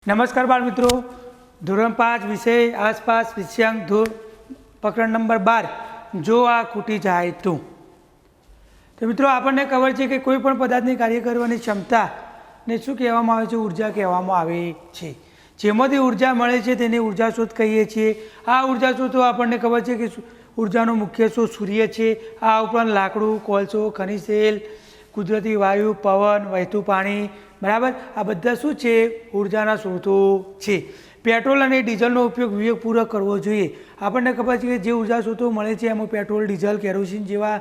नमस्कार बाल मित्रों, धोरण 5 विषय आसपास विषयांक प्रकरण नंबर 12 जो आ खूटी जाए तो मित्रों आपने खबर है कि कोईपण पदार्थनी कार्य करने क्षमता ने शू कहवामां ऊर्जा कहवामां आवे छे। जेमांथी ऊर्जा मळे छे तेने ऊर्जा स्रोत कहीए छीए। आ ऊर्जा स्रोतो आपने खबर है कि ऊर्जानो मुख्य स्रोत सूर्य है। आ उपरांत लाकड़ू, कोळसो, खनिज तेल, कुदरती वायु, पवन, वहेतुं पाणी, बराबर आ बधा शू छे ऊर्जाना स्रोतो छे। पेट्रोल और डीजलनो उपयोग विवेकपूर्वक करवो जोईए। आपने खबर है कि जे ऊर्जा स्रोतो मळे छे एमां पेट्रोल, डीजल, केरोसीन जेवा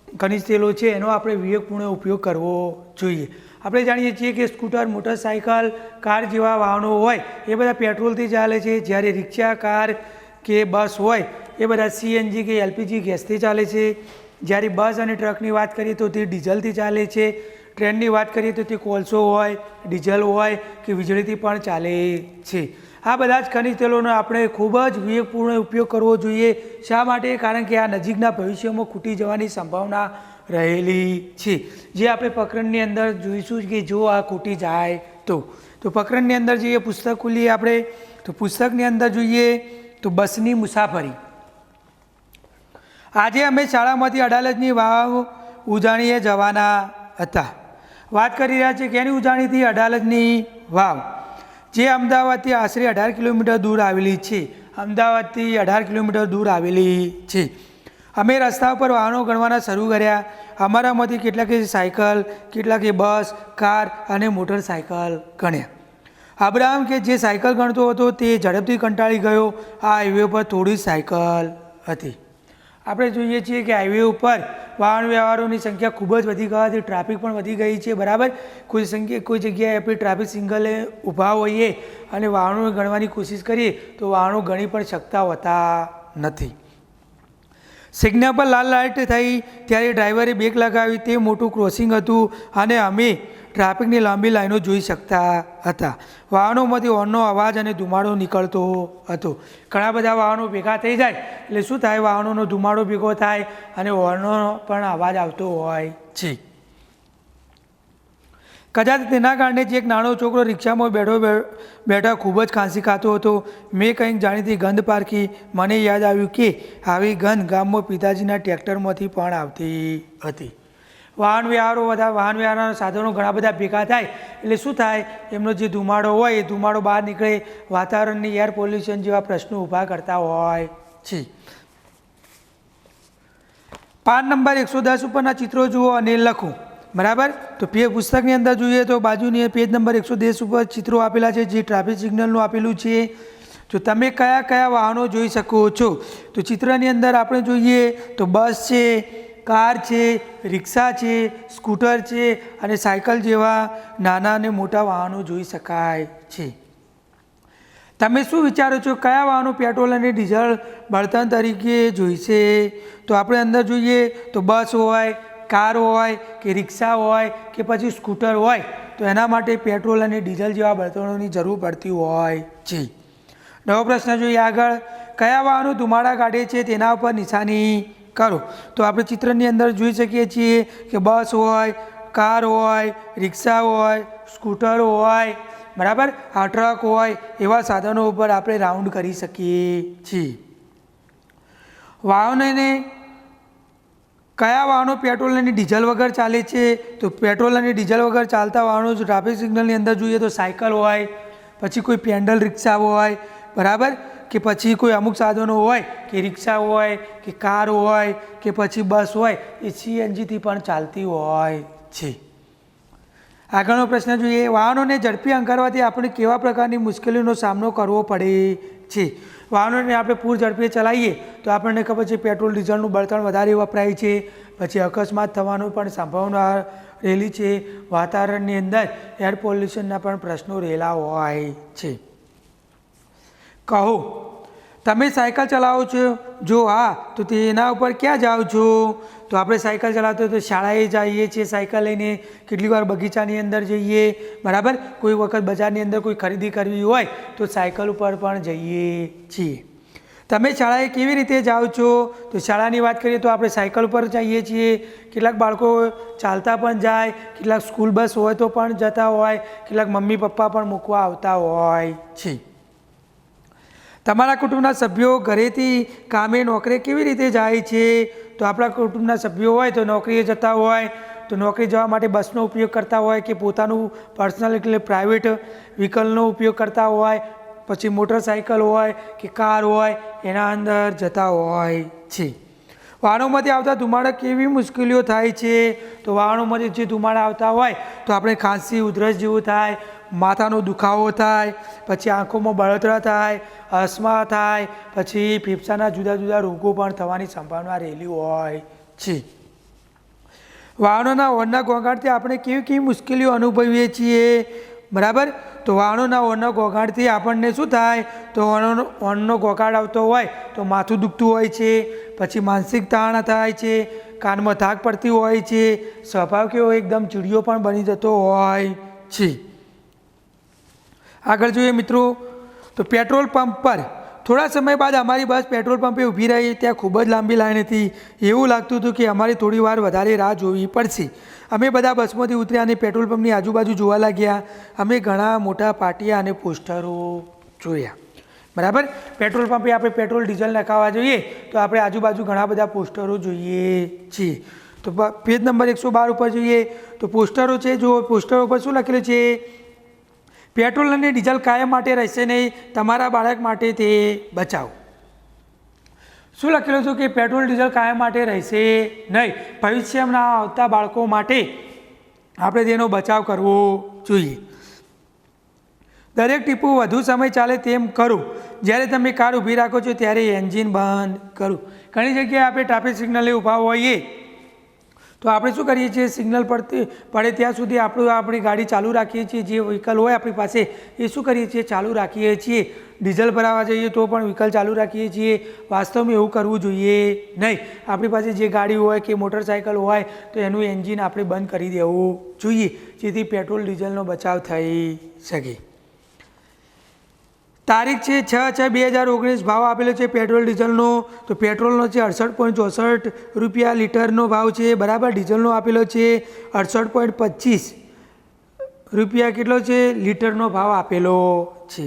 खनिज तेलो छे एनो आपणे विवेकपूर्ण उपयोग करवो जोईए। આપણે જાણીએ છીએ કે સ્કૂટર, મોટરસાઇકલ, કાર જેવા વાહનો હોય એ બધા પેટ્રોલથી ચાલે છે, જ્યારે રિક્ષા, કાર કે બસ હોય એ બધા સીએનજી કે એલપીજી ગેસથી ચાલે છે। જ્યારે બસ અને ટ્રકની વાત કરીએ તો તે ડીઝલથી ચાલે છે। ટ્રેનની વાત કરીએ તો તે કોલસો હોય, ડીઝલ હોય કે વીજળીથી પણ ચાલે છે। આ બધા જ ખનિજ તેલોનો આપણે ખૂબ જ વિવેકપૂર્ણ ઉપયોગ કરવો જોઈએ। શા માટે? કારણ કે આ નજીકના ભવિષ્યમાં ખૂટી જવાની સંભાવના रहेली है। जे आप प्रकरण अंदर जोईशुं कि जो आ खूटी जाए तो प्रकरण अंदर जो पुस्तक खोलीए आपणे तो पुस्तक अंदर जोईए तो बसनी मुसाफरी। आज अमे शाळामांथी अडालजनी वाव उजाणीए जवाना हता। वात करी रह्या छे केनी उजाणी थी? अडालजनी वाव, जे अमदावादथी आशरे 18 किलोमीटर दूर आवेली छे। अमदावादथी 18 किलोमीटर दूर आवेली छे। अमे रस्ता पर वाहनों गणवाना शरू कर्या। अमरामांथी केटलाके साइकल, केटलाके बस, कार अने मोटरसाइकल गण्या। अब्राहम के जे साइकल गणतो हतो ते झड़पथी कंटाळी गयो। आ हाईवे पर थोड़ी साइकल हती। આપણે જોઈએ છીએ કે હાઈવે ઉપર વાહન વ્યવહારોની સંખ્યા ખૂબ જ વધી ગવાથી ટ્રાફિક પણ વધી ગઈ છે, બરાબર। કોઈ જગ્યાએ આપણે ટ્રાફિક સિગ્નલે ઊભા હોઈએ અને વાહનો ગણવાની કોશિશ કરીએ તો વાહનો ગણી પણ શકતા હોતા નથી। સિગ્નલ પર લાલ લાઇટ થઈ ત્યારે ડ્રાઈવરે બ્રેક લગાવી। તે મોટું ક્રોસિંગ હતું અને અમે ટ્રાફિકની લાંબી લાઈનો જોઈ શકતા હતા। વાહનોમાંથી હોર્નનો અવાજ અને ધુમાડો નીકળતો હતો। ઘણા બધા વાહનો ભેગા થઈ જાય એટલે શું થાય? વાહનોનો ધુમાડો ભેગો થાય અને હોર્નનો પણ અવાજ આવતો હોય છે। કદાચ તેના કારણે જ એક નાનો છોકરો રિક્ષામાં બેઠા ખૂબ જ ખાંસી ખાતો હતો। મેં કંઈક જાણીતી ગંધ પારખી। મને યાદ આવ્યું કે આવી ગંધ ગામમાં પિતાજીના ટ્રેક્ટરમાંથી પણ આવતી હતી। વાહન વ્યવહારના સાધનો ઘણા બધા ભેગા થાય એટલે શું થાય? એમનો જે ધુમાડો હોય એ ધુમાડો બહાર નીકળે, વાતાવરણની એર પોલ્યુશન જેવા પ્રશ્નો ઊભા કરતા હોય છે। પાન નંબર 110 ઉપરના ચિત્રો જુઓ અને લખો, बराबर। तो पुस्तकनी अंदर जोईए तो बाजुनी पेज नंबर 110 पर चित्रों आपेला है जे ट्राफिक सिग्नलनु आपेलू है। तो तमे कया कया वाहनों जोई सको छो? तो चित्रनी अंदर आपणे जोईए तो बस है, कार है, रिक्शा है, स्कूटर है अने साइकल जेवा नाना ने मोटा वाहनों जोई शकाय छे। तमे शुं विचारो छो कया वाहनों पेट्रोल और डीजल बळतण तरीके जोईशे? तो आपणे अंदर जोईए तो बस होय, कार होय कि रिक्शा होय कि पछी स्कूटर होय तो एना माटे पेट्रोल और डीजल जेवा बळतणोनी जरूर पड़ती होय छे। नवो प्रश्न जोईए आगळ, कया वाहनों धुमाड़ा काढे छे तेना पर निशानी करो। तो आपणे चित्रनी अंदर जोई शकीए छीए कि बस होय, कार होय, रिक्शा होय, स्कूटर होय, बराबर। आ ट्रक होय एवा साधनों पर आपणे राउंड करी शकीए छीए। वाहनोने कया वाहनों पेट्रोल और डीजल वगर चाले छे? तो पेट्रोल और डीजल वगर चालता वाहनों जो ट्राफिक सिग्नल अंदर जोईए तो साइकल होय, पछी कोई पेडल रिक्शा होय, बराबर, कि पछी कोई अमुक साधनों होय कि रिक्शा होय कि कार होय कि पछी बस होय ए सीएनजी थी पण चालती होय छे। आगळनो प्रश्न जोईए, वाहनों ने झड़पी हंकारवाथी आपणे केवा प्रकारनी मुश्केलीनो सामनो करवो पड़े छे? वाहनों ने आपणे पूर झड़पे चलाईए तो आपने खबर है पेट्रोल डीजलनु बळतण वधारे वपराय छे, पछी अकस्मात थवानो पण संभावना रहेली छे। वातावरणनी अंदर एयर पोल्यूशनना पण प्रश्नों रहेला होय छे। कहो तमे साइकल चलावो छो? जो हाँ तो तेना उपर क्या जाओ छो? तो आपणे साइकल चलाते तो शाळाए जाईए छीए साइकल लईने, केटली वार बगीचानी अंदर जईए, बराबर। कोई वखत बजारनी अंदर कोई खरीदी करवी होय तो साइकल पर पण जईए छीए। તમે શાળાએ કેવી રીતે જાઓ છો? તો શાળાની વાત કરીએ તો આપણે સાયકલ પર જઈએ છીએ, કેટલાક બાળકો ચાલતા પણ જાય, કેટલાક સ્કૂલ બસ હોય તો પણ જતા હોય, કેટલાક મમ્મી પપ્પા પણ મૂકવા આવતા હોય છે. તમારા કુટુંબના સભ્યો ઘરેથી કામે નોકરી કેવી રીતે જાય છે? તો આપણા કુટુંબના સભ્યો હોય તો નોકરીએ જતા હોય તો નોકરી જવા માટે બસનો ઉપયોગ કરતા હોય કે પોતાનું પર્સનલ એટલે પ્રાઇવેટ વ્હીકલનો ઉપયોગ કરતા હોય, પછી મોટરસાઇકલ હોય કે કાર હોય એના અંદર જતા હોય છે. વાહનોમાંથી આવતા ધુમાડા કેવી મુશ્કેલીઓ થાય છે? તો વાહનોમાંથી જે ધુમાડા આવતા હોય તો આપણે ખાંસી ઉધરસ જેવું થાય, માથાનો દુખાવો થાય, પછી આંખોમાં બળતરા થાય, અસ્થમા થાય, પછી ફેફસાના જુદા જુદા રોગો પણ થવાની સંભાવના રહેલી હોય છે. વાહનોના હોર્નના ઘોંઘાટથી આપણે કેવી કેવી મુશ્કેલીઓ અનુભવીએ છીએ? બરાબર. તો વાહનોના હોર્નના ઘોંઘાટથી આપણને શું થાય? તો હોર્નનો ઘોંઘાટ આવતો હોય તો માથું દુખતું હોય છે, પછી માનસિક તાણ થાય છે, કાનમાં થાક પડતી હોય છે, સ્વભાવ કેવો એકદમ ચીડિયો પણ બની જતો હોય છે. આગળ જોઈએ મિત્રો, તો પેટ્રોલ પંપ પર થોડા સમય બાદ અમારી બસ પેટ્રોલ પંપે ઊભી રહી. ત્યાં ખૂબ જ લાંબી લાઈન હતી. એવું લાગતું હતું કે અમારે થોડી વાર વધારે રાહ જોવી પડશે. અમે બધા બસમાંથી ઉતર્યા અને પેટ્રોલ પંપની આજુબાજુ જોવા લાગ્યા. અમે ઘણા મોટા પાટિયા અને પોસ્ટરો જોયા. બરાબર. પેટ્રોલ પંપે આપણે પેટ્રોલ ડીઝલ નખાવવા જોઈએ તો આપણે આજુબાજુ ઘણા બધા પોસ્ટરો જોઈએ છીએ. તો પેજ નંબર 112 ઉપર જોઈએ તો પોસ્ટરો છે. જો પોસ્ટરો ઉપર શું લખેલું છે? પેટ્રોલ અને ડીઝલ કાયમ માટે રહેશે નહીં, તમારા બાળક માટે તે બચાવો. શું લખેલું છે કે પેટ્રોલ ડીઝલ કાયમ માટે રહેશે નહીં, ભવિષ્યના આવતા બાળકો માટે આપણે તેનો બચાવ કરવો જોઈએ. દરેક ટીપું વધુ સમય ચાલે તેમ કરો. જ્યારે તમે કાર ઊભી રાખો છો ત્યારે એન્જિન બંધ કરો. ઘણી જગ્યાએ આપણે ટ્રાફિક સિગ્નલે ઊભા હોઈએ તો આપણે શું કરીએ છીએ? સિગ્નલ પડે ત્યાં સુધી આપણી ગાડી ચાલુ રાખીએ છીએ. જે વ્હીકલ હોય આપણી પાસે એ શું કરીએ છીએ? ચાલુ રાખીએ છીએ. ડીઝલ ભરાવા જઈએ તો પણ વ્હીકલ ચાલુ રાખીએ છીએ. વાસ્તવમાં એવું કરવું જોઈએ નહીં. આપણી પાસે જે ગાડી હોય કે મોટરસાઇકલ હોય તો એનું એન્જિન આપણે બંધ કરી દેવું જોઈએ, જેથી પેટ્રોલ ડીઝલનો બચાવ થઈ શકે. તારીખ છે 6/6/2019. ભાવ આપેલો છે પેટ્રોલ ડીઝલનો. તો પેટ્રોલનો છે 68.64 રૂપિયા લીટરનો ભાવ છે. બરાબર. ડીઝલનો આપેલો છે 68.25 રૂપિયા કેટલો છે? લીટરનો ભાવ આપેલો છે.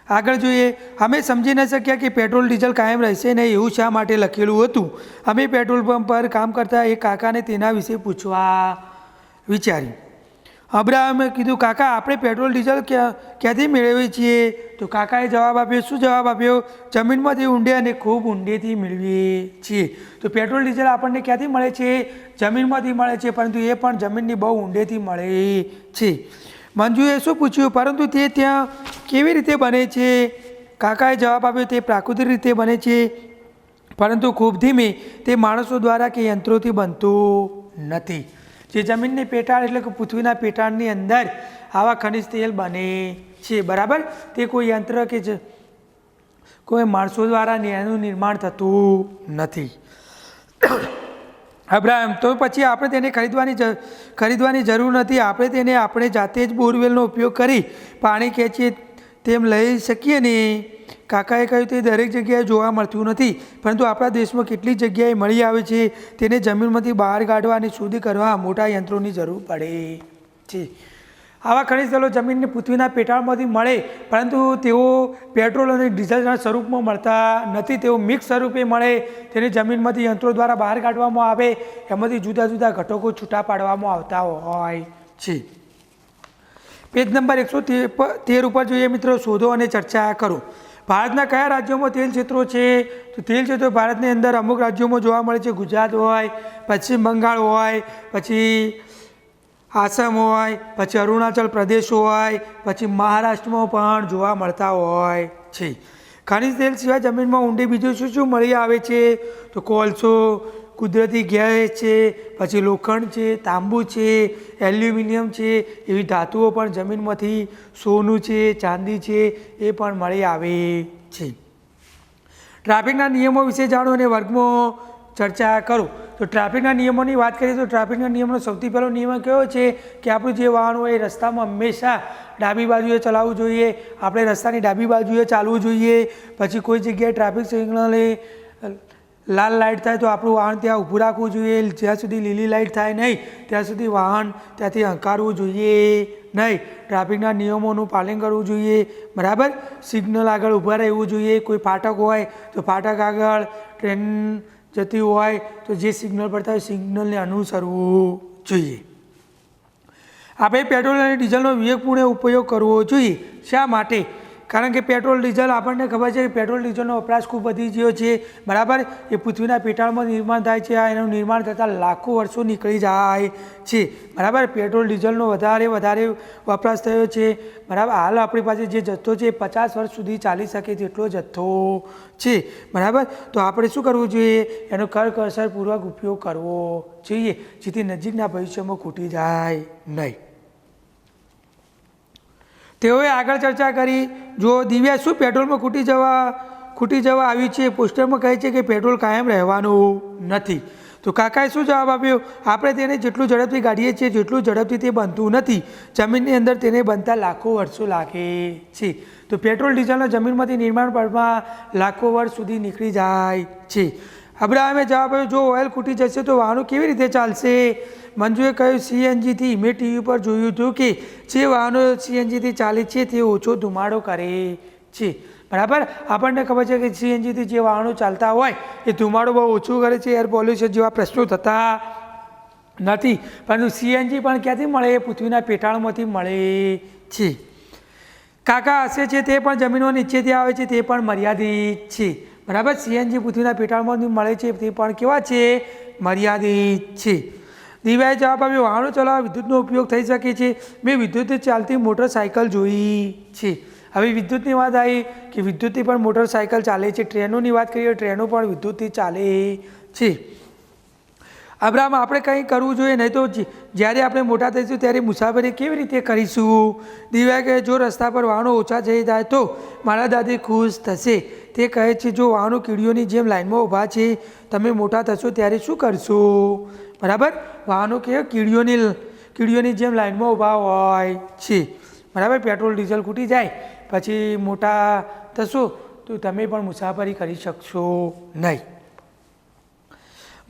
આગળ જોઈએ. અમે સમજી ન શક્યા કે પેટ્રોલ ડીઝલ કાયમ રહેશે નહીં એવું શા માટે લખેલું હતું. અમે પેટ્રોલ પંપ પર કામ કરતા એક કાકાને તેના વિશે પૂછવા વિચાર્યું. અબ્રાહમે કીધું, કાકા આપણે પેટ્રોલ ડીઝલ ક્યાંથી મેળવીએ છીએ? તો કાકાએ જવાબ આપ્યો. શું જવાબ આપ્યો? જમીનમાંથી ઊંડે અને ખૂબ ઊંડેથી મેળવીએ છીએ. તો પેટ્રોલ ડીઝલ આપણને ક્યાંથી મળે છે? જમીનમાંથી મળે છે, પરંતુ એ પણ જમીનની બહુ ઊંડેથી મળે છે. મંજુએ શું પૂછ્યું? પરંતુ તે ત્યાં કેવી રીતે બને છે? કાકાએ જવાબ આપ્યો, તે પ્રાકૃતિક રીતે બને છે, પરંતુ ખૂબ ધીમે. તે માણસો દ્વારા કે યંત્રોથી બનતું નથી. જે જમીનની પેટાળ એટલે કે પૃથ્વીના પેટાળની અંદર આવા ખનિજ તેલ બને છે. બરાબર. તે કોઈ યંત્ર કે કોઈ માણસો દ્વારા એનું નિર્માણ થતું નથી. અબ્રાહમ, તો પછી આપણે તેને ખરીદવાની જરૂર નથી. આપણે જાતે જ બોરવેલનો ઉપયોગ કરી પાણી ખેંચીએ તેમ લઈ શકીએ ને? કાકાએ કહ્યું, તે દરેક જગ્યાએ જોવા મળતું નથી, પરંતુ આપણા દેશમાં કેટલીક જગ્યાએ મળી આવે છે. તેને જમીનમાંથી બહાર કાઢવા અને શુદ્ધ કરવા મોટા યંત્રોની જરૂર પડે છે. આવા ખનિજ તેલો જમીનની પૃથ્વીના પેટાળમાંથી મળે, પરંતુ તેઓ પેટ્રોલ અને ડીઝલના સ્વરૂપમાં મળતા નથી. તેઓ મિક્સ સ્વરૂપે મળે. તેને જમીનમાંથી યંત્રો દ્વારા બહાર કાઢવામાં આવે. એમાંથી જુદા જુદા ઘટકો છૂટા પાડવામાં આવતા હોય છે. પેજ નંબર 113 ઉપર જોઈએ મિત્રો. શોધો અને ચર્ચા કરો. ભારતના કયા રાજ્યોમાં તેલ ક્ષેત્રો છે? તો તેલ ક્ષેત્રો ભારતની અંદર અમુક રાજ્યોમાં જોવા મળે છે. ગુજરાત હોય, પશ્ચિમ બંગાળ હોય, પછી આસામ હોય, પછી અરુણાચલ પ્રદેશ હોય, પછી મહારાષ્ટ્રમાં પણ જોવા મળતા હોય છે. ખનિજ તેલ સિવાય જમીનમાં ઊંડે બીજું શું શું મળી આવે છે? તો કોલસો, કુદરતી ગેસ છે, પછી લોખંડ છે, તાંબુ છે, એલ્યુમિનિયમ છે, એવી ધાતુઓ પણ જમીનમાંથી, સોનું છે, ચાંદી છે, એ પણ મળી આવે છે. ટ્રાફિકના નિયમો વિશે જાણો અને વર્ગમાં ચર્ચા કરો. તો ટ્રાફિકના નિયમોની વાત કરીએ તો ટ્રાફિકના નિયમનો સૌથી પહેલો નિયમ કયો છે કે આપણું જે વાહન હોય એ રસ્તામાં હંમેશા ડાબી બાજુએ ચલાવવું જોઈએ, આપણે રસ્તાની ડાબી બાજુએ ચાલવું જોઈએ. પછી કોઈ જગ્યાએ ટ્રાફિક સિગ્નલે લાલ લાઇટ થાય તો આપણું વાહન ત્યાં ઊભું રાખવું જોઈએ. જ્યાં સુધી લીલી લાઇટ થાય નહીં ત્યાં સુધી વાહન ત્યાંથી હંકારવું જોઈએ નહીં. ટ્રાફિકના નિયમોનું પાલન કરવું જોઈએ, બરાબર. સિગ્નલ આગળ ઊભા રહેવું જોઈએ. કોઈ ફાટક હોય તો ફાટક આગળ, ટ્રેન જતી હોય તો જે સિગ્નલ પડતા હોય સિગ્નલને અનુસરવું જોઈએ. આપણે પેટ્રોલ અને ડીઝલનો વિવેકપૂર્ણ ઉપયોગ કરવો જોઈએ. શા માટે? કારણ કે પેટ્રોલ ડીઝલ આપણને ખબર છે કે પેટ્રોલ ડીઝલનો વપરાશ ખૂબ વધી ગયો છે, બરાબર. એ પૃથ્વીના પેટાળમાં નિર્માણ થાય છે. એનું નિર્માણ થતાં લાખો વર્ષો નીકળી જાય છે, બરાબર. પેટ્રોલ ડીઝલનો વધારે વપરાશ થયો છે, બરાબર. હાલ આપણી પાસે જે જથ્થો છે એ 50 વર્ષ સુધી ચાલી શકે તેટલો જથ્થો છે, બરાબર. તો આપણે શું કરવું જોઈએ? એનો કરકસરપૂર્વક ઉપયોગ કરવો જોઈએ, જેથી નજીકના ભવિષ્યમાં ખૂટી જાય નહીં. તેઓએ આગળ ચર્ચા કરી. જો દિવ્યા, શું પેટ્રોલમાં ખૂટી જવા આવી છે? પોસ્ટરમાં કહે છે કે પેટ્રોલ કાયમ રહેવાનું નથી. તો કાકાએ શું જવાબ આપ્યો? આપણે તેને જેટલું ઝડપથી કાઢીએ છીએ જેટલું ઝડપથી તે બનતું નથી. જમીનની અંદર તેને બનતા લાખો વર્ષો લાગે છે. તો પેટ્રોલ ડીઝલના જમીનમાંથી નિર્માણ પળમાં લાખો વર્ષ સુધી નીકળી જાય છે. અબ્રાહમે જવાબ આપ્યો, જો ઓઇલ ખૂટી જશે તો વાહનો કેવી રીતે ચાલશે? મંજુએ કહ્યું, સીએનજીથી. મેં ટીવી પર જોયું હતું કે જે વાહનો સીએનજીથી ચાલે છે તે ઓછો ધુમાડો કરે છે, બરાબર. આપણને ખબર છે કે સીએનજીથી જે વાહનો ચાલતા હોય એ ધુમાડો બહુ ઓછું કરે છે, એર પોલ્યુશન જેવા પ્રશ્નો થતા નથી. પરંતુ સીએનજી પણ ક્યાંથી મળે? પૃથ્વીના પેટાળમાંથી મળે છે. કાકા હસે છે તે પણ જમીનો નીચેથી આવે છે, તે પણ મર્યાદિત છે, બરાબર. સીએનજી પૃથ્વીના પેટાળમાંથી મળે છે, તે પણ કેવા છે? મર્યાદિત છે. દિવ્યાએ જવાબ આપ્યો, વાહનો ચલાવવા વિદ્યુતનો ઉપયોગ થઈ શકે છે. મેં વિદ્યુતથી ચાલતી મોટરસાઇકલ જોઈ છે. હવે વિદ્યુતની વાત આવી કે વિદ્યુતથી પણ મોટરસાઇકલ ચાલે છે. ટ્રેનોની વાત કરીએ, ટ્રેનો પણ વિદ્યુતથી ચાલે છે. અબ્રાહમ, આપણે કંઈ કરવું જોઈએ, નહીં તો જ્યારે આપણે મોટા થઈશું ત્યારે મુસાફરી કેવી રીતે કરીશું? દિવ્યા કહે, જો રસ્તા પર વાહનો ઓછા થઈ જાય તો મારા દાદી ખુશ થશે. તે કહે છે, જો વાહનો કીડીઓની જેમ લાઇનમાં ઊભા છે, તમે મોટા થશો ત્યારે શું કરશો? બરાબર. વાહનો કે કીડીઓની જેમ લાઇનમાં ઊભા હોય છે, બરાબર. પેટ્રોલ ડીઝલ ખૂટી જાય પછી મોટા થશો તો તમે પણ મુસાફરી કરી શકશો નહીં.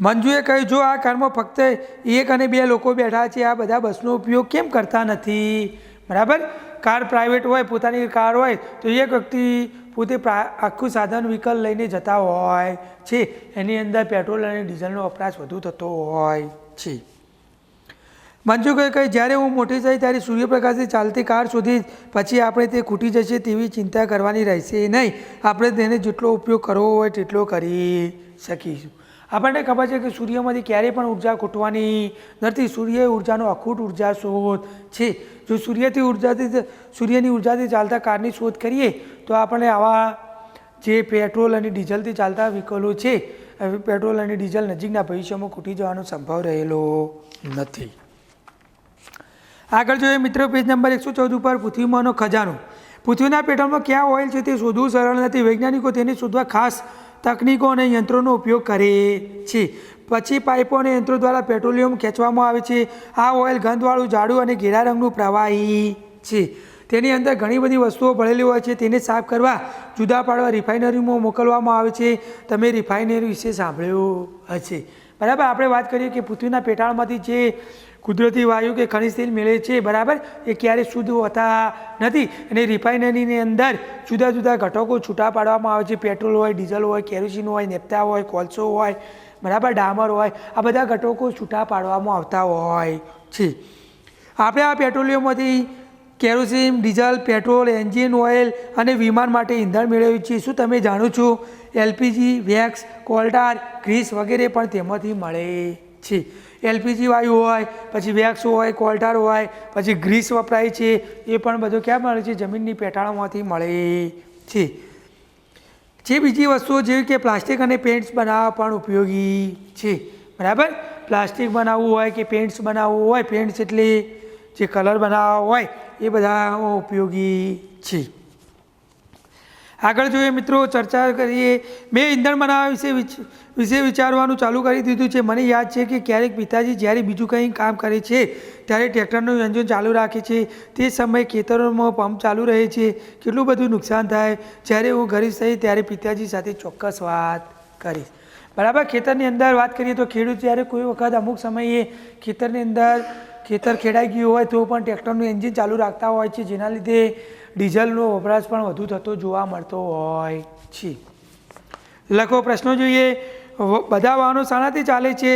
મંજુએ કહ્યું, જો આ કારમાં ફક્ત 1 અને 2 લોકો બેઠા છે, આ બધા બસનો ઉપયોગ કેમ કરતા નથી? બરાબર. કાર પ્રાઇવેટ હોય, પોતાની કાર હોય તો એક વ્યક્તિ પોતે આખું સાધન વ્હીકલ લઈને જતા હોય છે. એની અંદર પેટ્રોલ અને ડીઝલનો વપરાશ વધુ થતો હોય છે. મંજુ કહે, જ્યારે હું મોટી થઈ ત્યારે સૂર્યપ્રકાશથી ચાલતી કાર શોધી, પછી આપણે તે ખૂટી જશે તેવી ચિંતા કરવાની રહેશે નહીં. આપણે તેને જેટલો ઉપયોગ કરવો હોય તેટલો કરી શકીશું. આપણને ખબર છે કે સૂર્યમાંથી ક્યારેય પણ ઉર્જા ખૂટવાની નથી. સૂર્ય ઉર્જાનો અખૂટ ઉર્જા સ્ત્રોત છે. જો સૂર્યની ઉર્જાથી ચાલતા કારની શોધ કરીએ તો આપણે આવા જે પેટ્રોલ અને ડીઝલથી ચાલતા વ્હીકલો છે, પેટ્રોલ અને ડીઝલ નજીકના ભવિષ્યમાં ખૂટી જવાનો સંભવ રહેલો નથી. આગળ જોઈએ મિત્રો, પેજ નંબર 114 ઉપર પૃથ્વીમાંનો ખજાનો. પૃથ્વીના પેટ્રોલમાં ક્યાં ઓઇલ છે તે શોધવું સરળ નથી. વૈજ્ઞાનિકો તેને શોધવા ખાસ તકનીકો અને યંત્રોનો ઉપયોગ કરે છે. પછી પાઇપો અને યંત્રો દ્વારા પેટ્રોલિયમ ખેંચવામાં આવે છે. આ ઓઇલ ગંધવાળું, જાડું અને ઘેરા રંગનું પ્રવાહી છે. તેની અંદર ઘણી બધી વસ્તુઓ ભળેલી હોય છે. તેને સાફ કરવા, જુદા પાડવા રિફાઇનરીમાં મોકલવામાં આવે છે. તમે રિફાઇનરી વિશે સાંભળ્યું હશે, બરાબર. આપણે વાત કરીએ કે પૃથ્વીના પેટાળમાંથી જે કુદરતી વાયુ કે ખનિજ તેલ મળે છે, બરાબર, એ ક્યારેય શુદ્ધ હોતા નથી. અને રિફાઇનરીની અંદર જુદા જુદા ઘટકો છૂટા પાડવામાં આવે છે. પેટ્રોલ હોય, ડીઝલ હોય, કેરોસીન હોય, નેપ્થા હોય, કોલસો હોય, બરાબર, ડામર હોય, આ બધા ઘટકો છૂટા પાડવામાં આવતા હોય છે. આપણે આ પેટ્રોલિયમમાંથી kerosene, diesel, petrol, engine oil અને વિમાન માટે ઈંધણ મેળવીએ છીએ. શું તમે જાણો છો? એલપીજી, વેક્સ, કોલટાર, ગ્રીસ વગેરે પણ તેમાંથી મળે છે. એલપીજી વાયુ હોય, પછી વેક્સ હોય, કોલટાર હોય, પછી ગ્રીસ વપરાય છે, એ પણ બધું ક્યાં મળે છે? જમીનની પેટાળમાંથી મળે છે. જે બીજી વસ્તુઓ જેવી કે પ્લાસ્ટિક અને પેઇન્ટ્સ બનાવવા પણ ઉપયોગી છે, બરાબર. પ્લાસ્ટિક બનાવવું હોય કે પેઇન્ટ્સ બનાવવું હોય, પેઇન્ટ્સ એટલે જે કલર બનાવવા હોય, એ બધા ઉપયોગી છે. આગળ જોઈએ મિત્રો, ચર્ચા કરીએ. મેં ઈંધણ બનાવવા વિશે વિચારવાનું ચાલુ કરી દીધું છે. મને યાદ છે કે ક્યારેક પિતાજી જ્યારે બીજું કંઈ કામ કરે છે ત્યારે ટ્રેક્ટરનું એન્જિન ચાલુ રાખે છે. તે સમયે ખેતરોમાં પંપ ચાલુ રહે છે. કેટલું બધું નુકસાન થાય. જ્યારે હું ઘરે થઈ ત્યારે પિતાજી સાથે ચોક્કસ વાત કરીશ. બરાબર. ખેતરની અંદર વાત કરીએ તો ખેડૂત જ્યારે કોઈ વખત અમુક સમયે ખેતરની અંદર ખેતર ખેડાઈ ગયું હોય તો પણ ટ્રેક્ટરનું એન્જિન ચાલુ રાખતા હોય છે, જેના લીધે ડીઝલનો વપરાશ પણ વધુ થતો જોવા મળતો હોય છે. લખો પ્રશ્નો જોઈએ. બધા વાહનો શાનાથી ચાલે છે?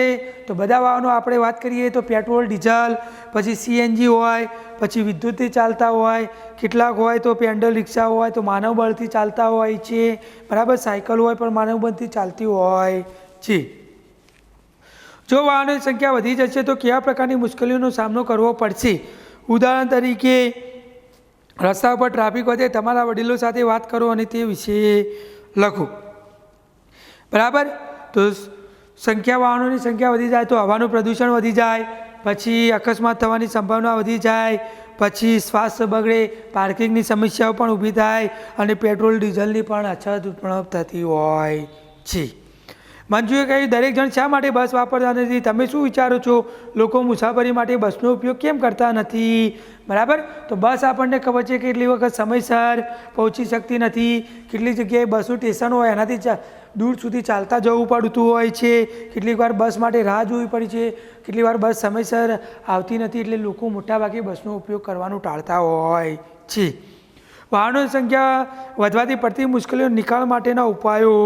તો બધા વાહનો આપણે વાત કરીએ તો પેટ્રોલ, ડીઝલ, પછી સીએનજી હોય, પછી વિદ્યુતથી ચાલતા હોય, કેટલાક હોય તો પેન્ડલ રિક્ષા હોય તો માનવ બળથી ચાલતા હોય છે. બરાબર. સાયકલ હોય પણ માનવ બળથી ચાલતી હોય છે. જો વાહનોની સંખ્યા વધી જશે તો કેવા પ્રકારની મુશ્કેલીઓનો સામનો કરવો પડશે? ઉદાહરણ તરીકે, રસ્તા ઉપર ટ્રાફિક વધે, તમારા વડીલો સાથે વાત કરો અને તે વિશે લખો. બરાબર. તો વાહનોની સંખ્યા વધી જાય તો હવાનું પ્રદૂષણ વધી જાય, પછી અકસ્માત થવાની સંભાવના વધી જાય, પછી સ્વાસ્થ્ય બગડે, પાર્કિંગની સમસ્યાઓ પણ ઊભી થાય અને પેટ્રોલ ડીઝલની પણ અછત ઉત્પન્ન થતી હોય છે. મંજુએ કહ્યું, દરેક જણ શા માટે બસ વાપરતા નથી? તમે શું વિચારો છો? લોકો મુસાફરી માટે બસનો ઉપયોગ કેમ કરતા નથી? બરાબર. તો બસ આપણને ખબર છે કે કેટલી વખત સમયસર પહોંચી શકતી નથી. કેટલી જગ્યાએ બસનું સ્ટેશન હોય એનાથી દૂર સુધી ચાલતા જવું પડતું હોય છે. કેટલીક વાર બસ માટે રાહ જોવી પડી છે. કેટલીક વાર બસ સમયસર આવતી નથી, એટલે લોકો મોટાભાગે બસનો ઉપયોગ કરવાનું ટાળતા હોય છે. વાહનોની સંખ્યા વધવાથી પડતી મુશ્કેલીઓ નિકાલ માટેના ઉપાયો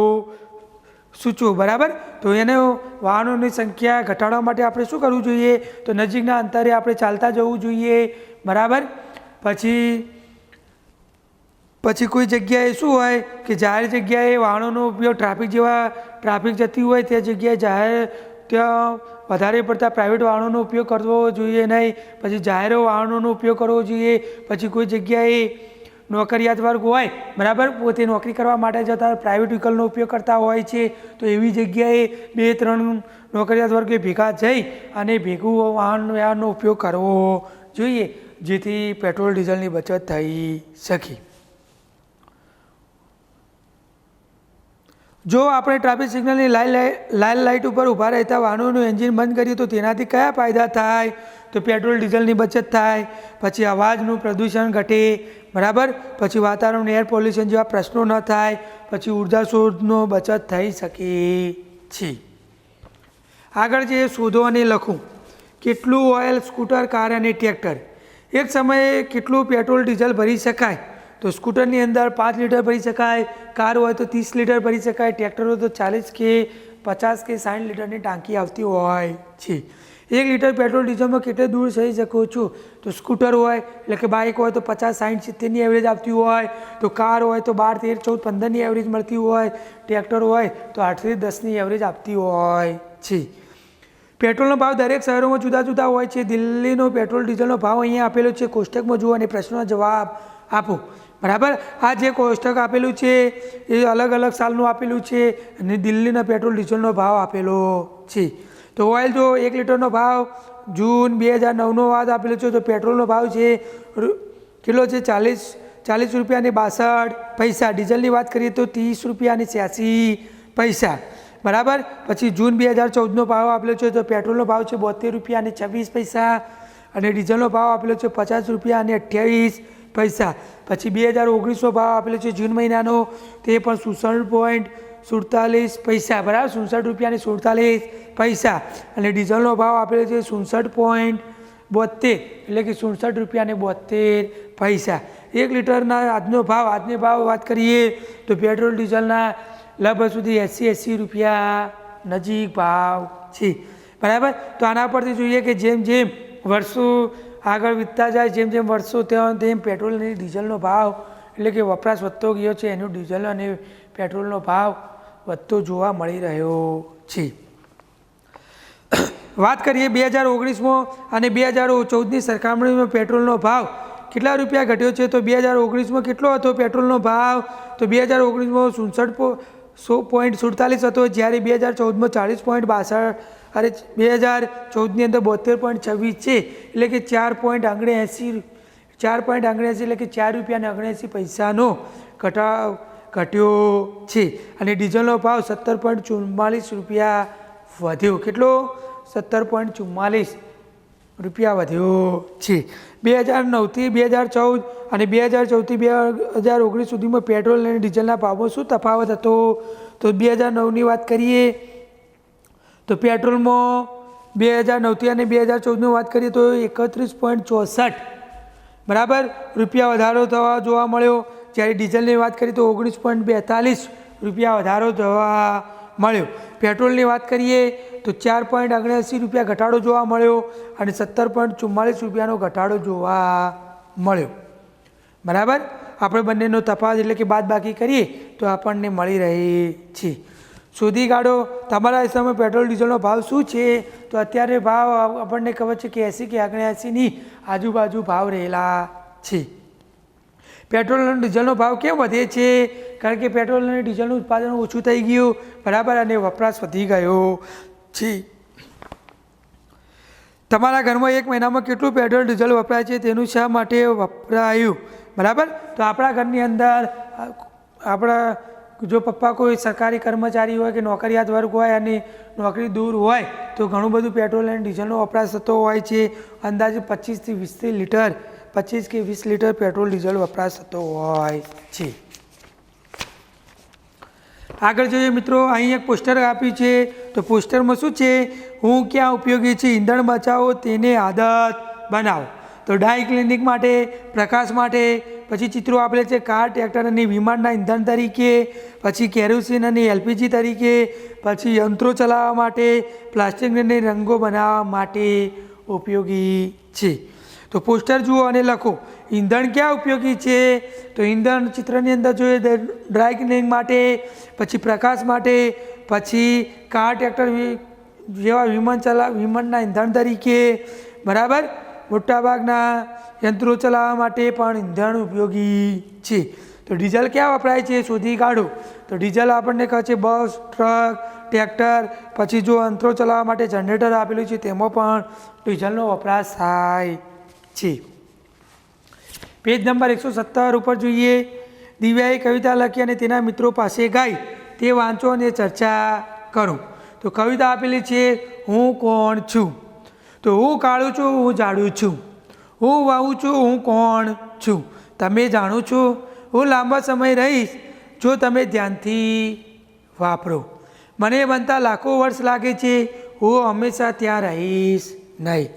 સૂચવો. બરાબર. તો એને વાહનોની સંખ્યા ઘટાડવા માટે આપણે શું કરવું જોઈએ? તો નજીકના અંતરે આપણે ચાલતા જવું જોઈએ. બરાબર. પછી કોઈ જગ્યાએ શું હોય કે જાહેર જગ્યાએ વાહનોનો ઉપયોગ ટ્રાફિક જતી હોય તે જગ્યાએ ત્યાં વધારે પડતા પ્રાઇવેટ વાહનોનો ઉપયોગ કરવો જોઈએ નહીં. પછી જાહેર વાહનોનો ઉપયોગ કરવો જોઈએ. પછી કોઈ જગ્યાએ નોકરિયાત વર્ગ હોય, બરાબર, પોતે નોકરી કરવા માટે જતા પ્રાઇવેટ વ્હીકલનો ઉપયોગ કરતા હોય છે, તો એવી જગ્યાએ 2-3 નોકરિયાત વર્ગે ભેગા જઈ અને ભેગું વાહનનો ઉપયોગ કરવો જોઈએ, જેથી પેટ્રોલ ડીઝલની બચત થઈ શકે. જો આપણે ટ્રાફિક સિગ્નલની લાલ લાઇટ ઉપર ઊભા રહેતા વાહનોનું એન્જિન બંધ કરીએ તો તેનાથી કયા ફાયદા થાય? તો પેટ્રોલ ડીઝલની બચત થાય, પછી અવાજનું પ્રદૂષણ ઘટે. બરાબર. પછી વાતાવરણ એર પોલ્યુશન જેવા પ્રશ્નો ન થાય, પછી ઉર્જા સ્ત્રોતનો બચત થઈ શકે છે. આગળ જે શોધો અને લખો. કેટલું ઓઇલ સ્કૂટર, કાર અને ટ્રેક્ટર? એક સમયે કેટલું પેટ્રોલ ડીઝલ ભરી શકાય? તો સ્કૂટરની અંદર 5 લીટર ભરી શકાય, કાર હોય તો 30 લીટર ભરી શકાય, ટ્રેક્ટર હોય તો 40 કે 50 કે 60 લીટરની ટાંકી આવતી હોય છે. 1 લીટર પેટ્રોલ ડીઝલમાં કેટલે દૂર જઈ શકો છો? તો સ્કૂટર હોય એટલે કે બાઇક હોય તો 50, 60, 70ની એવરેજ આવતી હોય, તો કાર હોય તો 12, 13, 14, 15ની એવરેજ મળતી હોય, ટ્રેક્ટર હોય તો 8થી 10ની એવરેજ આપતી હોય છે. પેટ્રોલનો ભાવ દરેક શહેરોમાં જુદા જુદા હોય છે. દિલ્હીનો પેટ્રોલ ડીઝલનો ભાવ અહીંયા આપેલો છે, કોષ્ટકમાં જુઓ અને પ્રશ્નનો જવાબ આપો. બરાબર. આ જે કોષ્ટક આપેલું છે એ અલગ અલગ સાલનું આપેલું છે અને દિલ્હીના પેટ્રોલ ડીઝલનો ભાવ આપેલો છે. તો ઓઇલ જો 1 લીટરનો ભાવ જૂન 2009નો વાત આપેલો છે, તો પેટ્રોલનો ભાવ છે કેટલો છે? 40 રૂપિયા અને 62 પૈસા. ડીઝલની વાત કરીએ તો 30 રૂપિયા અને 86 પૈસા. બરાબર. પછી જૂન 2014નો ભાવ આપેલો છે, તો પેટ્રોલનો ભાવ છે 72 રૂપિયા અને 26 પૈસા અને ડીઝલનો ભાવ આપેલો છે 50 રૂપિયા અને 28 પૈસા. પછી 2019નો ભાવ આપેલો છે જૂન મહિનાનો, તે પણ 67.47 પૈસા. બરાબર. 67 રૂપિયા અને 47 પૈસા અને ડીઝલનો ભાવ આપેલો છે 67.72, એટલે કે 67 રૂપિયા અને 72 પૈસા. 1 લીટરના આજનો ભાવ વાત કરીએ તો પેટ્રોલ ડીઝલના લગભગ સુધી 80 રૂપિયા નજીક ભાવ છે. બરાબર. તો આના પરથી જોઈએ કે જેમ જેમ વર્ષો આગળ વીતતા જાય, જેમ જેમ વર્ષો તેમ પેટ્રોલ અને ડીઝલનો ભાવ એટલે કે વપરાશ વધતો ગયો છે, એનો ડીઝલ અને પેટ્રોલનો ભાવ વધતો જોવા મળી રહ્યો છે. વાત કરીએ 2019માં અને 2014ની સરખામણીમાં પેટ્રોલનો ભાવ કેટલા રૂપિયા ઘટ્યો છે? તો 2019માં કેટલો હતો પેટ્રોલનો ભાવ? તો 2019માં 67.47 હતો, જ્યારે 2014માં 40.62 અને 2014ની અંદર 72.26 છે, એટલે કે 4.79 એટલે કે 4 રૂપિયા અને 79 પૈસાનો ઘટ્યો છે અને ડીઝલનો ભાવ 17.44 રૂપિયા વધ્યો. કેટલો? 17.44 રૂપિયા વધ્યો છે. 2009થી 2014 અને 2014થી 2019 સુધીમાં પેટ્રોલ અને ડીઝલના ભાવમાં શું તફાવત હતો? તો 2009ની વાત કરીએ તો પેટ્રોલમાં 2009થી અને 2014ની વાત કરીએ તો 31.64 બરાબર રૂપિયા વધારો થવા જોવા મળ્યો. જ્યારે ડીઝલની વાત કરીએ તો 19.42 રૂપિયા વધારો થવા મળ્યો. પેટ્રોલની વાત કરીએ તો 4.79 રૂપિયા ઘટાડો જોવા મળ્યો અને 17.44 રૂપિયાનો ઘટાડો જોવા મળ્યો. બરાબર. આપણે બંનેનો તફાવત એટલે કે બાદબાકી કરીએ તો આપણને મળી રહે છે. શોધી કાઢો તમારા હિસાબે પેટ્રોલ ડીઝલનો ભાવ શું છે? તો અત્યારે ભાવ આપણને ખબર છે કે 80 કે 79ની આજુબાજુ ભાવ રહેલા છે. પેટ્રોલ અને ડીઝલનો ભાવ કેમ વધે છે? કારણ કે પેટ્રોલ અને ડીઝલનું ઉત્પાદન ઓછું થઈ ગયું બરાબર અને વપરાશ વધી ગયો છે. તમારા ઘરમાં એક મહિનામાં કેટલું પેટ્રોલ ડીઝલ વપરાય છે તેનું શા માટે વપરાયું? બરાબર. તો આપણા ઘરની અંદર આપણા જો પપ્પા કોઈ સરકારી કર્મચારી હોય કે નોકરિયાત વર્ગ હોય અને નોકરી દૂર હોય તો ઘણું બધું પેટ્રોલ અને ડીઝલનો વપરાશ થતો હોય છે. અંદાજે 25થી 20 લીટર 25 કે 20 લીટર પેટ્રોલ ડીઝલ વપરાશ થતો હોય છે. આગળ જોઈએ મિત્રો, અહીં એક પોસ્ટર આપ્યું છે તો પોસ્ટરમાં શું છે? હું ક્યાં ઉપયોગી છે? ઈંધણ બચાવો તેને આદત બનાવો. તો ડાઈ ક્લિનિક માટે, પ્રકાશ માટે, પછી ચિત્રો આપેલા છે કાર, ટ્રેક્ટર અને વિમાનના ઈંધણ તરીકે, પછી કેરોસીન અને એલપીજી તરીકે, પછી યંત્રો ચલાવવા માટે, પ્લાસ્ટિક અને રંગો બનાવવા માટે ઉપયોગી છે. તો પોસ્ટર જુઓ અને લખો ઈંધણ ક્યાં ઉપયોગી છે? તો ઈંધણ ચિત્રની અંદર જોઈએ ડ્રાય ક્લિનિંગ માટે, પછી પ્રકાશ માટે, પછી કાર, ટ્રેક્ટર જેવા વિમાનના ઈંધણ તરીકે બરાબર. મોટાભાગના યંત્રો ચલાવવા માટે પણ ઈંધણ ઉપયોગી છે. તો ડીઝલ ક્યાં વપરાય છે? શોધી કાઢો. તો ડીઝલ આપણને કહે છે બસ, ટ્રક, ટ્રેક્ટર, પછી જો યંત્રો ચલાવવા માટે જનરેટર આપેલું છે તેમાં પણ ડીઝલનો વપરાશ થાય છે. પેજ નંબર 117 ઉપર જોઈએ. દિવ્યાએ કવિતા લખી અને તેના મિત્રો પાસે ગાઈ તે વાંચો અને ચર્ચા કરો. તો કવિતા આપેલી છે હું કોણ છું? તો હું કાળું છું, હું જાડું છું, હું વાવું છું, હું કોણ છું? તમે જાણો છો? હું લાંબા સમય રહીશ જો તમે ધ્યાનથી વાપરો. મને બનતા લાખો વર્ષ લાગે છે, હું હંમેશા ત્યાં રહીશ નહીં.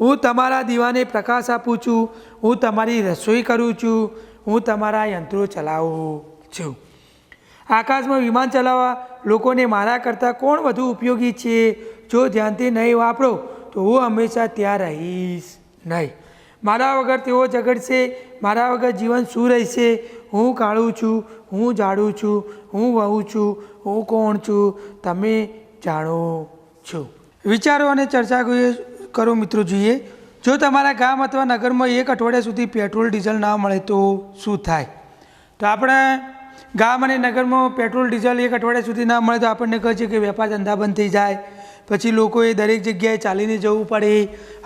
હું તમારા દીવાને પ્રકાશ આપું છું, હું તમારી રસોઈ કરું છું, હું તમારા યંત્રો ચલાવું છું. આકાશમાં વિમાન ચલાવવા લોકોને મારા કરતાં કોણ વધુ ઉપયોગી છે? જો ધ્યાનથી નહીં વાપરો તો હું હંમેશા ત્યાં રહીશ નહીં. મારા વગર તેઓ ઝઘડશે, મારા વગર જીવન શું રહેશે? હું કાળું છું, હું જાડું છું, હું વહું છું, હું કોણ છું? તમે જાણો છો. વિચારો અને ચર્ચા કરો મિત્રો. જોઈએ જો તમારા ગામ અથવા નગરમાં એક અઠવાડિયા સુધી પેટ્રોલ ડીઝલ ના મળે તો શું થાય? તો આપણે ગામ અને નગરમાં પેટ્રોલ ડીઝલ એક અઠવાડિયા સુધી ના મળે તો આપણને કહે છે કે વેપાર ધંધા બંધ થઈ જાય, પછી લોકોએ દરેક જગ્યાએ ચાલીને જવું પડે,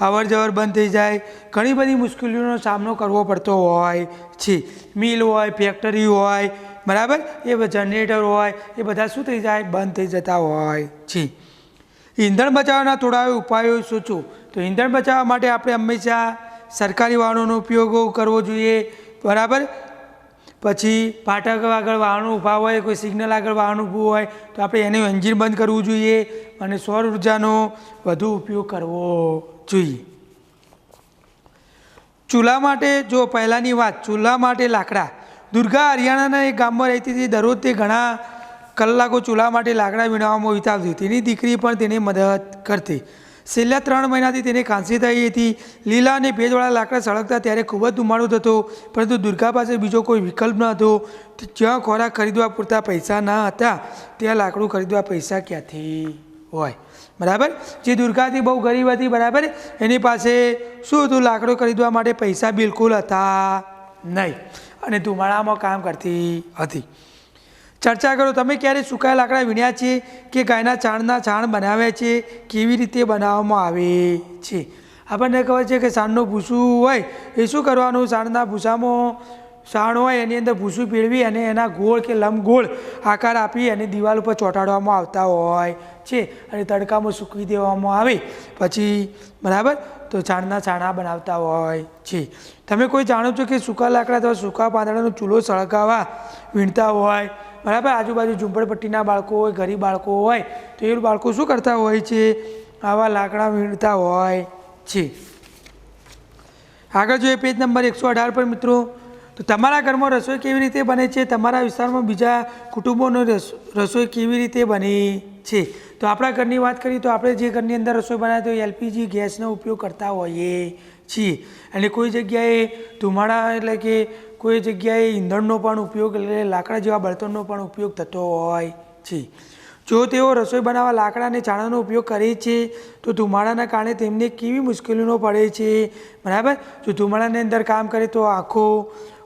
અવર જવર બંધ થઈ જાય, ઘણી બધી મુશ્કેલીઓનો સામનો કરવો પડતો હોય છે. મિલ હોય, ફેક્ટરી હોય બરાબર, એ જનરેટર હોય, એ બધા શું થઈ જાય? બંધ થઈ જતા હોય છે. ઈંધણ બચાવવાના થોડા ઉપાયો સોચો. તો ઈંધણ બચાવવા માટે આપણે હંમેશા સરકારી વાહનોનો ઉપયોગ કરવો જોઈએ બરાબર. પછી ફાટક આગળ વાહનો ઊભા હોય, કોઈ સિગ્નલ આગળ વાહન ઊભું હોય તો આપણે એનું એન્જિન બંધ કરવું જોઈએ અને સૌર ઉર્જાનો વધુ ઉપયોગ કરવો જોઈએ. ચૂલા માટે જો પહેલાંની વાત, ચૂલા માટે લાકડા. દુર્ગા હરિયાણાના એક ગામમાં રહેતી હતી. દરરોજ તે ઘણા કલાકો ચૂલા માટે લાકડા વીણવામાં વિતાવતી. તેની દીકરી પણ તેને મદદ કરતી. છેલ્લા 3 મહિનાથી તેને ખાંસી થઈ હતી. લીલા અને ભેજવાળા લાકડા સળગતા ત્યારે ખૂબ જ ધુમાડો થતો, પરંતુ દુર્ગા પાસે બીજો કોઈ વિકલ્પ ન હતો. જ્યાં ખોરાક ખરીદવા પૂરતા પૈસા ન હતા ત્યાં લાકડું ખરીદવા પૈસા ક્યાંથી હોય બરાબર. જે દુર્ગાથી બહુ ગરીબ હતી બરાબર, એની પાસે શું હતું? લાકડું ખરીદવા માટે પૈસા બિલકુલ હતા નહીં અને ધુમાડામાં કામ કરતી હતી. ચર્ચા કરો. તમે ક્યારે સુકાયેલા લાકડા વીણ્યા છે કે ગાયના છાણના છાણ બનાવ્યા છે? કેવી રીતે બનાવવામાં આવે છે? આપણને ખબર છે કે છાણનું ભૂસું હોય એ શું કરવાનું? છાણના ભૂસામાં છાણ હોય એની અંદર ભૂસું ભેળવી અને એના ગોળ કે લંબગોળ આકાર આપી અને દિવાલ ઉપર ચોંટાડવામાં આવતા હોય છે અને તડકામાં સૂકવી દેવામાં આવે પછી બરાબર તો છાણના છાણા બનાવતા હોય છે. તમે કોઈ જાણો છો કે સૂકા લાકડા અથવા સૂકા પાંદડાનો ચૂલો સળગાવવા વીણતા હોય બરાબર, આજુબાજુ ઝૂંપડપટ્ટીના બાળકો હોય, ગરીબ બાળકો હોય તો એ બાળકો શું કરતા હોય છે, આવા લાકડા વીણતા હોય છે. આગળ જોઈએ પેજ નંબર 118 પર મિત્રો, તો તમારા ઘરમાં રસોઈ કેવી રીતે બને છે, તમારા વિસ્તારમાં બીજા કુટુંબોનો રસોઈ કેવી રીતે બને છે. તો આપણા ઘરની વાત કરીએ તો આપણે જે ઘરની અંદર રસોઈ બનાવીએ તો એલપીજી ગેસનો ઉપયોગ કરતા હોઈએ છીએ અને કોઈ જગ્યાએ ધુમાડા એટલે કે કોઈ જગ્યાએ ઈંધણનો પણ ઉપયોગ એટલે લાકડા જેવા બળતણનો પણ ઉપયોગ થતો હોય છે. જો તેઓ રસોઈ બનાવવા લાકડા અને છાણાનો ઉપયોગ કરે છે તો ધુમાડાના કારણે તેમને કેવી મુશ્કેલીઓ પડે છે બરાબર. જો ધુમાડાની અંદર કામ કરે તો આંખો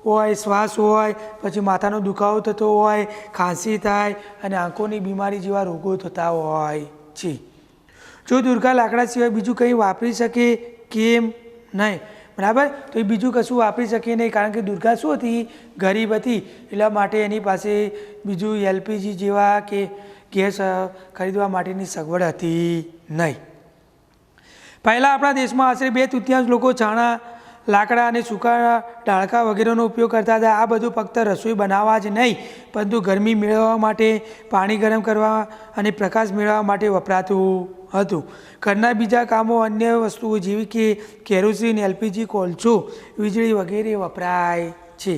હોય, શ્વાસ હોય, પછી માથાનો દુખાવો થતો હોય, ખાંસી થાય અને આંખોની બીમારી જેવા રોગો થતા હોય છે. જો દુર્ગા લાકડા સિવાય બીજું કંઈ વાપરી શકે કેમ નહીં બરાબર, તો એ બીજું કશું વાપરી શકે નહીં કારણ કે દુર્ગા શું હતી, ગરીબ હતી, એટલા માટે એની પાસે બીજું એલપીજી જેવા કે ગેસ ખરીદવા માટેની સગવડ હતી નહીં. પહેલાં આપણા દેશમાં આશરે 2/3 લોકો છાણા, લાકડા અને સૂકા ડાળકા વગેરેનો ઉપયોગ કરતા હતા. આ બધું ફક્ત રસોઈ બનાવવા જ નહીં પરંતુ ગરમી મેળવવા માટે, પાણી ગરમ કરવા અને પ્રકાશ મેળવવા માટે વપરાતું હતું. ઘરના બીજા કામો અન્ય વસ્તુઓ જેવી કે કેરોસીન, એલપીજી, કોલસો, વીજળી વગેરે વપરાય છે.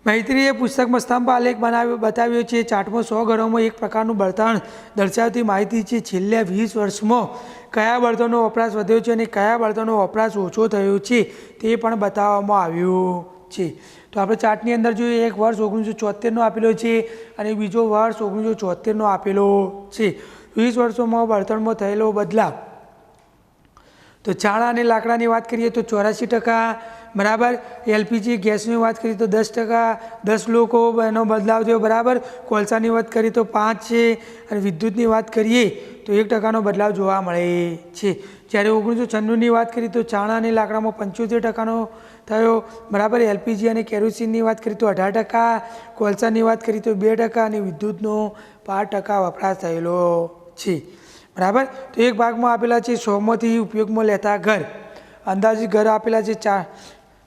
મૈત્રીએ પુસ્તકમાં સ્તંભ આલેખ બતાવ્યો છે. ચાર્ટમાં 100 ઘરોમાં એક પ્રકારનું બળતણ દર્શાવતી માહિતી છે. છેલ્લા 20 વર્ષમાં કયા બળતણનો વપરાશ વધ્યો છે અને કયા બળતણનો વપરાશ ઓછો થયો છે તે પણ બતાવવામાં આવ્યું છે. તો આપણે ચાર્ટની અંદર જોઈએ, એક વર્ષ 1974નો આપેલો છે અને બીજો વર્ષ 1974નો આપેલો છે. 20 વર્ષોમાં બળતણમાં થયેલો બદલાવ. તો છાણા અને લાકડાની વાત કરીએ તો 84% બરાબર, એલપીજી ગેસની વાત કરીએ તો 10%, 10 લોકો એનો બદલાવ થયો બરાબર. કોલસાની વાત કરીએ તો 5 છે અને વિદ્યુતની વાત કરીએ તો 1%નો બદલાવ જોવા મળે છે. જ્યારે 1996ની વાત કરીએ તો છાણા અને લાકડામાં 75%નો થયો બરાબર. એલપીજી અને કેરોસીનની વાત કરીએ તો 18%, કોલસાની વાત કરીએ તો 2% અને વિદ્યુતનો 5% વપરાશ થયેલો છે બરાબર. તો એક ભાગમાં આપેલા છે 100માંથી ઉપયોગમાં લેતા ઘર, અંદાજિત ઘર આપેલા છે 4.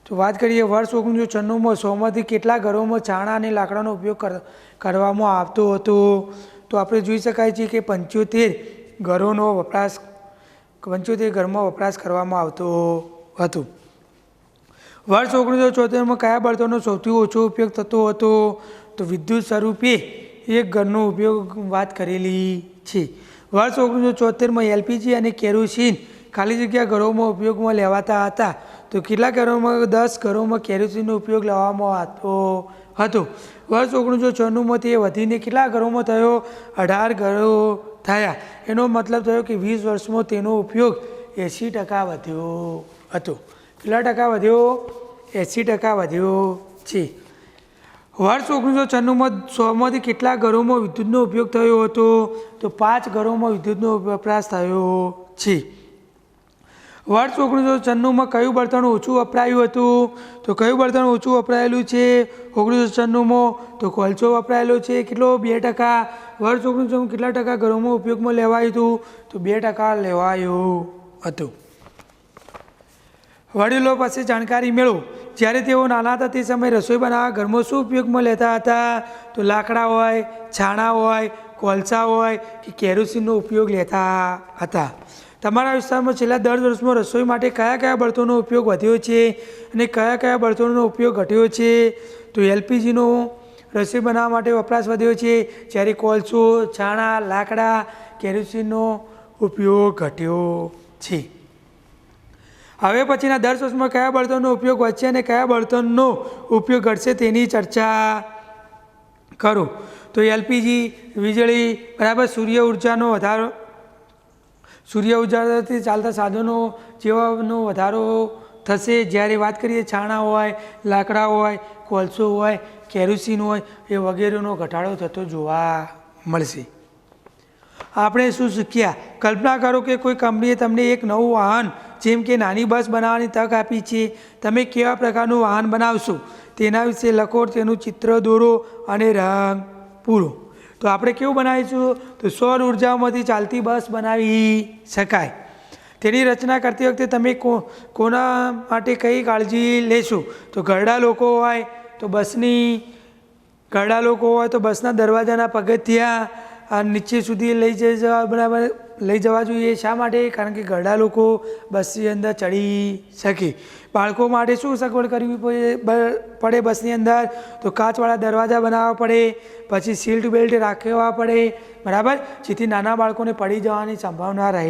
તો વાત કરીએ વર્ષ 1996માં 100માંથી કેટલા ઘરોમાં છાણા અને લાકડાનો ઉપયોગ કરવામાં આવતો હતો, તો આપણે જોઈ શકાય છે કે 75 ઘરમાં વપરાશ કરવામાં આવતો હતો. વર્ષ 1974માં કયા બળતણનો સૌથી ઓછો ઉપયોગ થતો હતો, તો વિદ્યુત સ્વરૂપે એક ઘરનો ઉપયોગ વાત કરેલી છે. વર્ષ 1974માં એલપીજી અને કેરોસીન ખાલી જગ્યા ઘરોમાં ઉપયોગમાં લેવાતા હતા. તો કેટલા ઘરોમાં, 10 ઘરોમાં કેરોસીનનો ઉપયોગ લેવામાં આવતો હતો. વર્ષ 1996માં તે વધીને કેટલા ઘરોમાં થયો, 18 ઘરો થયા. એનો મતલબ થયો કે 20 વર્ષમાં તેનો ઉપયોગ 80% વધ્યો હતો. કેટલા ટકા વધ્યો, 80% વધ્યો છે. વર્ષ 1996માં 100માંથી કેટલા ઘરોમાં વિદ્યુતનો ઉપયોગ થયો હતો, તો 5 ઘરોમાં વિદ્યુતનો વપરાશ થયો છે. વર્ષ 1996માં કયું બળતણ ઓછું વપરાયું હતું, તો કયું બળતણ ઓછું વપરાયેલું છે 1996માં, તો કોલસો વપરાયેલો છે. કેટલો, 2%. વર્ષ 1996 કેટલા ટકા ઘરોમાં ઉપયોગમાં લેવાયું હતું, તો 2% લેવાયું હતું. વડીલો પાસે જાણકારી મેળવો. જ્યારે તેઓ નાના હતા તે સમયે રસોઈ બનાવવા ઘરમાં શું ઉપયોગમાં લેતા હતા, તો લાકડા હોય, છાણા હોય, કોલસા હોય કે કેરોસીનનો ઉપયોગ લેતા હતા. તમારા વિસ્તારમાં છેલ્લા 10 વર્ષમાં રસોઈ માટે કયા કયા બળતણનો ઉપયોગ વધ્યો છે અને કયા કયા બળતણનો ઉપયોગ ઘટ્યો છે, તો એલપીજીનો રસોઈ બનાવવા માટે વપરાશ વધ્યો છે, જ્યારે કોલસો, છાણા, લાકડા, કેરોસીનનો ઉપયોગ ઘટ્યો છે. હવે પછીના 10 વર્ષમાં કયા બળતણનો ઉપયોગ વધશે અને કયા બળતણનો ઉપયોગ ઘટશે તેની ચર્ચા કરો. તો એલપીજી, વીજળી બરાબર, સૂર્ય ઉર્જાથી ચાલતા સાધનો જેવાનો વધારો થશે. જ્યારે વાત કરીએ છાણા હોય, લાકડા હોય, કોલસો હોય, કેરોસીન હોય એ વગેરેનો ઘટાડો થતો જોવા મળશે. આપણે શું શીખ્યા, કલ્પના કરો કે કોઈ કંપનીએ તમને એક નવું વાહન જેમ કે નાની બસ બનાવવાની તક આપી છે. તમે કેવા પ્રકારનું વાહન બનાવશો તેના વિશે લખો, તેનું ચિત્ર દોરો અને રંગ પૂરો. તો આપણે કેવું બનાવીશું? તો સૌર ઉર્જામાંથી ચાલતી બસ બનાવી શકાય. તેની રચના કરતી વખતે તમે કોના માટે કઈ કાળજી લેશો? તો ઘરડા લોકો હોય તો બસના દરવાજાના પગથિયા નીચે સુધી લઈ જવા જોઈએ. શા માટે? કારણ કે ઘરડા લોકો બસની અંદર ચડી શકે. બાળકો માટે શું સગવડ કરવી પડે બસની અંદર? તો કાચવાળા દરવાજા બનાવવા પડે, પછી સીટ બેલ્ટ રાખવા પડે, બરાબર, જેથી નાના બાળકોને પડી જવાની સંભાવના રહે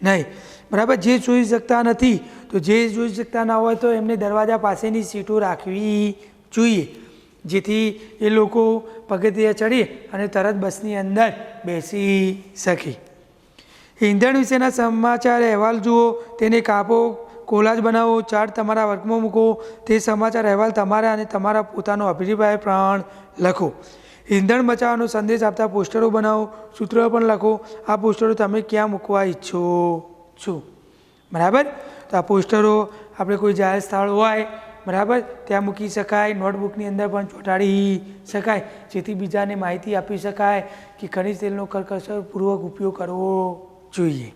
નહીં, બરાબર. જે જોઈ શકતા નથી, તો જે જોઈ શકતા ના હોય તો એમને દરવાજા પાસેની સીટો રાખવી જોઈએ, જેથી એ લોકો પગથિયા ચડી અને તરત બસની અંદર બેસી શકે. ઈંધણ વિશેના સમાચાર અહેવાલ જુઓ, તેને કાપો, કોલાજ બનાવો, ચાર્ટ તમારા વર્કમાં મૂકો. તે સમાચાર અહેવાલ તમારા અને તમારા પોતાનો અભિપ્રાય પણ લખો. ઈંધણ બચાવવાનો સંદેશ આપતા પોસ્ટરો બનાવો, સૂત્રો પણ લખો. આ પોસ્ટરો તમે ક્યાં મૂકવા ઈચ્છો છો, બરાબર. તો આ પોસ્ટરો આપણે કોઈ જાહેર સ્થળ હોય, બરાબર, ત્યાં મૂકી શકાય. નોટબુકની અંદર પણ ચોંટાડી શકાય, જેથી બીજાને માહિતી આપી શકાય કે ખનિજ તેલનો કરકસરપૂર્વક ઉપયોગ કરવો જોઈએ.